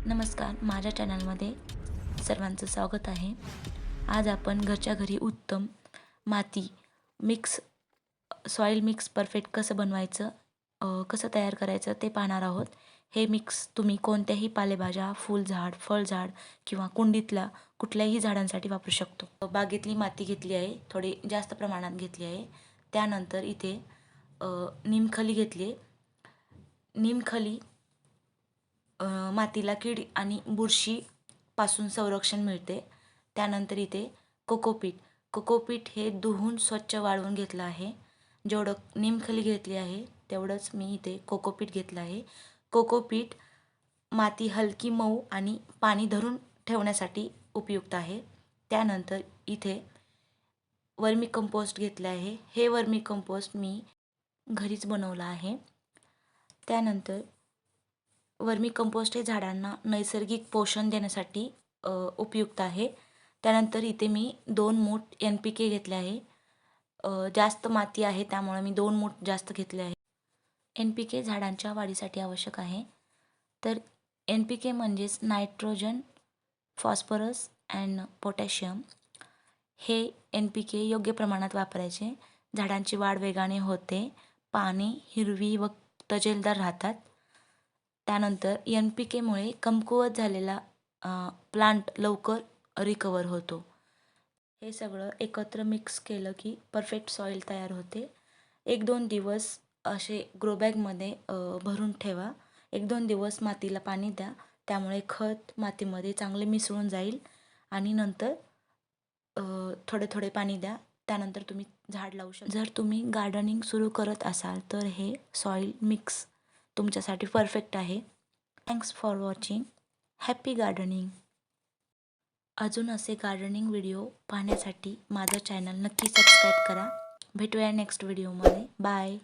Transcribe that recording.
नमस्कार, माझ्या चॅनलमध्ये सर्वांचं स्वागत आहे। आज आपण घरच्या घरी उत्तम माती मिक्स सॉइल मिक्स परफेक्ट कसं बनवायचं, कसं तयार करायचं ते पाहणार आहोत। हे मिक्स तुम्ही कोणत्याही पालेभाज्या, फुलझाड, फळझाड किंवा कुंडीतल्या कुठल्याही झाडांसाठी वापरू शकतो। बागेतली माती घेतली आहे, थोडी जास्त प्रमाणात घेतली आहे। त्यानंतर इथे निमखली घेतली। निमखली मातीला कीड आणि बुरशीपासून संरक्षण मिळते। त्यानंतर इथे कोकोपीट हे धुवून स्वच्छ वाळवून घेतलं आहे। जेवढं निमखली घेतली आहे तेवढंच मी इथे कोकोपीट घेतलं आहे। कोकोपीट माती हलकी, मऊ आणि पाणी धरून ठेवण्यासाठी उपयुक्त आहे। त्यानंतर इथे वर्मी कंपोस्ट घेतलं आहे। हे वर्मी कंपोस्ट मी घरीच बनवलं आहे। त्यानंतर वर्मी कंपोस्ट हे झाडांना नैसर्गिक पोषण देण्यासाठी उपयुक्त आहे। त्यानंतर इथे मी 2 मूठ NPK घेतले आहे। जास्त माती आहे त्यामुळे मी 2 मूठ जास्त घेतले आहे। NPK झाडांच्या वाढीसाठी आवश्यक आहे। तर NPK म्हणजेच नायट्रोजन, फॉस्फरस अँड पोटॅशियम। हे NPK योग्य प्रमाणात वापरायचे। झाडांची वाढ वेगाने होते, पाने हिरवी व तजेलदार राहतात। त्यानंतर NPK मुळे कमकुवत झालेला प्लांट लवकर रिकवर होतो। हे सगळं एकत्र मिक्स केलं की परफेक्ट सॉइल तयार होते। 1-2 दिवस असे ग्रो बॅगमध्ये भरून ठेवा। 1-2 दिवस मातीला पाणी द्या, त्यामुळे खत मातीमध्ये चांगले मिसळून जाईल आणि नंतर थोडे थोडे पाणी द्या। त्यानंतर तुम्ही झाड लावू शकता। जर तुम्ही गार्डनिंग सुरू करत असाल तर हे सॉइल मिक्स तुमच्यासाठी परफेक्ट आहे। Thanks for watching. Happy gardening. अजून असे गार्डनिंग व्हिडिओ पाहण्यासाठी माझं चॅनल नक्की सबस्क्राईब करा। भेटूया नेक्स्ट व्हिडिओमध्ये। बाय।